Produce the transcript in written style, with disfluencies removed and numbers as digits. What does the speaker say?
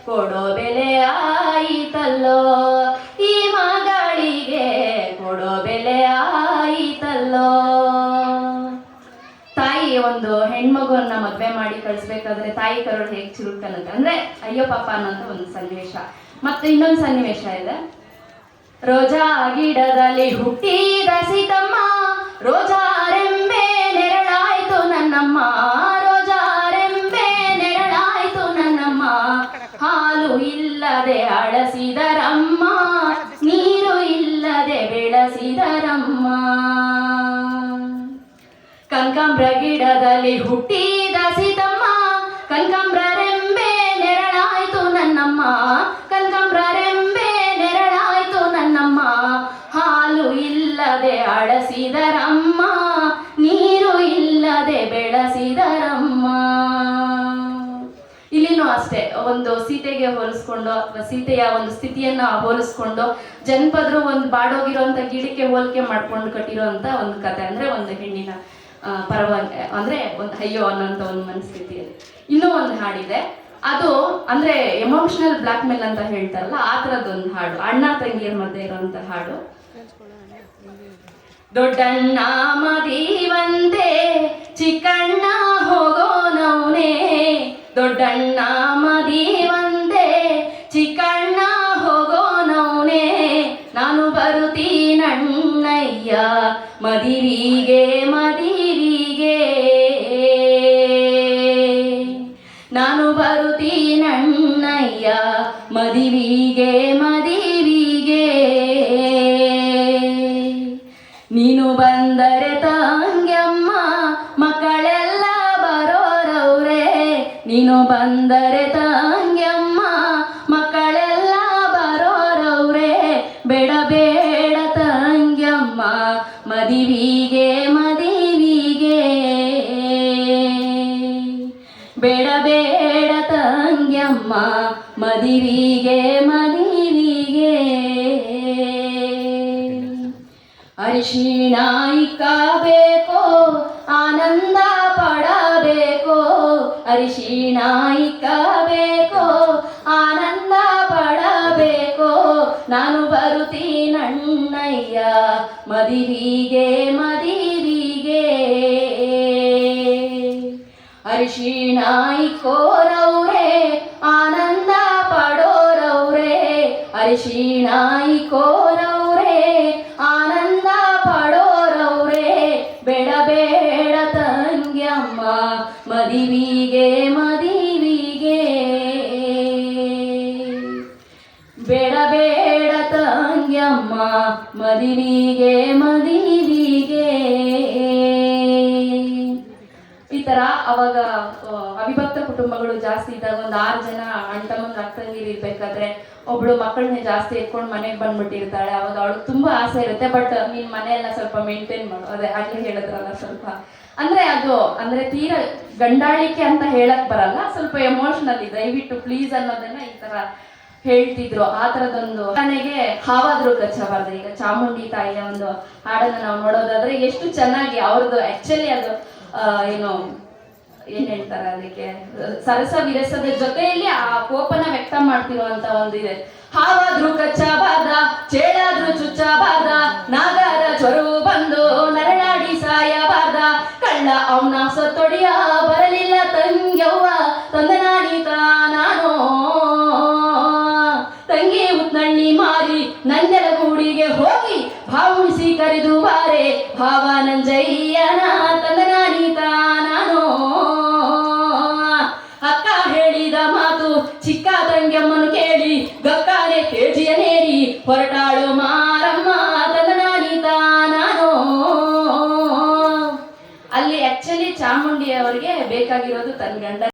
ಕೊಡೋ ಬೆಲೆ ಆಯಿತಲ್ಲೋ, ಈ ಮಗಳಿಗೆ ಕೊಡೋ ಬೆಲೆ ಆಯಿತಲ್ಲೋ. ತಾಯಿ ಒಂದು ಹೆಣ್ಮಗುವನ್ನ ಮದ್ವೆ ಮಾಡಿ ಕಳಿಸ್ಬೇಕಾದ್ರೆ ತಾಯಿ ಕರುಳು ಹೇಗೆ ಚಿರುಕನ್ನತ್ತೆ ಅಂದ್ರೆ ಅಯ್ಯೋ ಪಾಪ ಅನ್ನೋಂಥ ಒಂದು ಸನ್ನಿವೇಶ. ಮತ್ತೆ ಇನ್ನೊಂದು ಸನ್ನಿವೇಶ ಇದೆ. ರೋಜಾ ಗಿಡದಲ್ಲಿ ಹುಟ್ಟಿದ ಸೀತಮ್ಮ, ರೋಜಾ ರೆಂಬೆ ನೆರಳಾಯ್ತು ನನ್ನಮ್ಮ, ರೋಜಾ ರೆಂಬೆ ನೆರಳಾಯ್ತು ನನ್ನಮ್ಮ. ಹಾಲು ಇಲ್ಲದೆ ಅಳಸಿದರಮ್ಮ, ನೀರು ಇಲ್ಲದೆ ಬೆಳೆಸಿದರಮ್ಮ. ಕನಕಾಂಬ್ರ ಗಿಡದಲ್ಲಿ ಹುಟ್ಟಿದ ಸೀತಮ್ಮ, ಕನಕಾಂಬ್ರ ರೆಂಬೆ ನೆರಳಾಯ್ತು ನನ್ನಮ್ಮ, ಕನಕಾಂಬ್ರ ರೆಂಬೆ ನೆರಳಾಯ್ತು ನನ್ನಮ್ಮ. ಹಾಲು ಇಲ್ಲದೆ ಅಳಸಿದರಮ್ಮ, ನೀರು ಇಲ್ಲದೆ ಬೆಳೆಸಿದರಮ್ಮ. ಇಲ್ಲಿನೂ ಅಷ್ಟೇ ಒಂದು ಸೀತೆಗೆ ಹೋಲಿಸ್ಕೊಂಡು ಅಥವಾ ಸೀತೆಯ ಒಂದು ಸ್ಥಿತಿಯನ್ನ ಹೋಲಿಸ್ಕೊಂಡು ಜನಪದರು ಒಂದು ಬಾಡೋಗಿರೋಂಥ ಗಿಡಕ್ಕೆ ಹೋಲಿಕೆ ಮಾಡ್ಕೊಂಡು ಕಟ್ಟಿರೋಂಥ ಒಂದು ಕತೆ. ಅಂದ್ರೆ ಒಂದು ಹೆಣ್ಣಿನ ಪರವಾಗಿ ಅಂದ್ರೆ ಒಂದು ಅಯ್ಯೋ ಅನ್ನೋಂಥ ಒಂದು ಮನಸ್ಥಿತಿಯಲ್ಲಿ. ಇನ್ನೂ ಒಂದು ಹಾಡಿದೆ, ಅದು ಅಂದ್ರೆ ಎಮೋಷನಲ್ ಬ್ಲಾಕ್ ಮೇಲ್ ಅಂತ ಹೇಳ್ತಾರಲ್ಲ ಆ ಥರದ್ದೊಂದು ಹಾಡು, ಅಣ್ಣ ತಂಗಿಯರ ಮಧ್ಯೆ ಇರೋಂಥ ಹಾಡು. ದೊಡ್ಡಣ್ಣ ಮದಿವಂತೆ ಚಿಕ್ಕಣ್ಣ ಹೋಗೋನವನೇ, ದೊಡ್ಡಣ್ಣ ಮದಿವಂತೆ ಚಿಕ್ಕಣ್ಣ ಹೋಗೋನವನೇ, ನಾನು ಬರುತ್ತೀನಣ್ಣಯ್ಯ ಮದಿವಿಗೆ ಮದಿವಿಗೆ, ನಾನು ಬರುತ್ತೀನಣ್ಣಯ್ಯ ಮದಿವಿಗೆ ಮದಿವಿಗೆ. ನೀನು ಬಂದರೆ ತಂಗ್ಯಮ್ಮ ಮಕ್ಕಳೆಲ್ಲ ಬರೋರವ್ರೆ, ನೀನು ಬಂದರೆ ತಂಗ್ಯಮ್ಮ ಮಕ್ಕಳೆಲ್ಲ ಬರೋರವ್ರೆ. ಬೇಡ ಬೇಡ ತಂಗ್ಯಮ್ಮ ಮದಿವಿಗೆ ಮದಿವಿಗೆ, ಬೇಡ ಬೇಡ ತಂಗ್ಯಮ್ಮ ಮದಿವಿಗೆ ಮದಿವಿಗೆ. ಅರಿಶಿಣ ಇಕ್ಕಬೇಕೋ ಆನಂದ ಪಡಬೇಕೋ, ಅರಿಶಿಣ ಇಕ್ಕಬೇಕೋ ಆನಂದ ಪಡಬೇಕೋ, ನಾನು ಬರುತ್ತೀನಣ್ಣಯ್ಯ ಮದಿವಿಗೆ ಮದಿವಿಗೆ. ಅರಿಶಿಣ ಇಕ್ಕೋರವ್ರೆ ಆನಂದ ಪಡೋರವ್ರೆ, ಅರಿಶಿಣ ಇಕ್ಕೋರವ್ರೆ ಆನಂದ ಪಡೋರವ್ರೆ. ಬೇಡ ಬೇಡ ತಂಗ್ಯಮ್ಮ ಮದಿವಿಗೆ ಮದಿವಿಗೆ, ಬೇಡ ಬೇಡ ತಂಗ್ಯಮ್ಮ ಮದಿವಿಗೆ ಮದಿವಿಗೆ. ಈ ತರ ಅವಾಗ ಅವಿಭಕ್ತ ಕುಟುಂಬಗಳು ಜಾಸ್ತಿ ಇದ್ದಾಗ ಒಂದು 6 ಜನ ಅಣ್ತಮ್ಮಂಗ್ ಅಕ್ಕಂಗಿರು ಇರ್ಬೇಕಾದ್ರೆ ಒಬ್ಳು ಮಕ್ಕಳನ್ನ ಜಾಸ್ತಿ ಎತ್ಕೊಂಡು ಮನೆಗೆ ಬಂದ್ಬಿಟ್ಟಿರ್ತಾಳೆ. ಅವಾಗ ಅವಳು ತುಂಬಾ ಆಸೆ ಇರುತ್ತೆ, ಬಟ್ ನೀನ್ ಮನೆಯೆಲ್ಲ ಸ್ವಲ್ಪ ಮೇಂಟೈನ್ ಮಾಡು, ಅದೇ ಆಗ್ಲೇ ಹೇಳಿದ್ರಲ್ಲ ಸ್ವಲ್ಪ ಅಂದ್ರೆ ಅದು ಅಂದ್ರೆ ತೀರಾ ಗಂಡಾಳಿಕೆ ಅಂತ ಹೇಳಕ್ ಬರಲ್ಲ, ಸ್ವಲ್ಪ ಎಮೋಷನಲ್ ಇದೆ, ದಯವಿಟ್ಟು ಪ್ಲೀಸ್ ಅನ್ನೋದನ್ನ ಈ ತರ ಹೇಳ್ತಿದ್ರು. ಆ ತರದೊಂದು ಮನೆಗೆ ಹಾವಾದ್ರೂ ಕಚ್ಚಬಾರ್ದು. ಈಗ ಚಾಮುಂಡಿ ತಾಯಿಯ ಒಂದು ಹಾಡನ್ನ ನಾವು ನೋಡೋದಾದ್ರೆ ಎಷ್ಟು ಚೆನ್ನಾಗಿ ಅವ್ರದ್ದು ಆಕ್ಚುಲಿ ಅದು ಏನು ಏನ್ ಹೇಳ್ತಾರೆ ಅದಕ್ಕೆ ಸರಸ ವಿರಸದ ಜೊತೆಯಲ್ಲಿ ಆ ಕೋಪನ ವ್ಯಕ್ತ ಮಾಡ್ತಿರುವಂತ ಒಂದು ಇದೆ. ಹಾವಾದ್ರೂ ಕಚ್ಚಬಾರ್ದ, ಚೇಳಾದ್ರೂ ಚುಚ್ಚಬಾರ್ದ, ನಾಗರ ಚೊರು ಬಂದು ನರಳಾಡಿ ಸಾಯಬಾರ್ದ, ಕಳ್ಳ ಅವನ ಸತ್ತೊಡಿಯ ಬರಲಿಲ್ಲ ತಂಗ್ಯವ್ವ ತಂದನಾಡಿತ ನಾನು, ತಂಗಿ ಉತ್ನಳ್ಳಿ ಮಾರಿ ನಂಜಲ ಗೂಡಿಗೆ ಹೋಗಿ ಭಾವಿಸಿ ಕರೆದು ಬಾರೆ, ಭಾವ ನಂಜಯ್ಯನ ತಂದನಾಡಿತ ನಾನು. ಅಕ್ಕ ಹೇಳಿದ ಮಾತು ಚಿಕ್ಕ ತಂಗಿಯಮ್ಮನು ಕೇಳಿ ಗಕ್ಕಾನೆ ಕೇಜಿಯನೇರಿ ಹೊರಟಾಳು ಮಾರಮ್ಮ ತಂದನಾಡಿತ ನಾನು. ಅಲ್ಲಿ ಆಕ್ಚುಲಿ ಚಾಮುಂಡಿ ಅವರಿಗೆ ಬೇಕಾಗಿರೋದು ತನ್ನ ಗಂಡ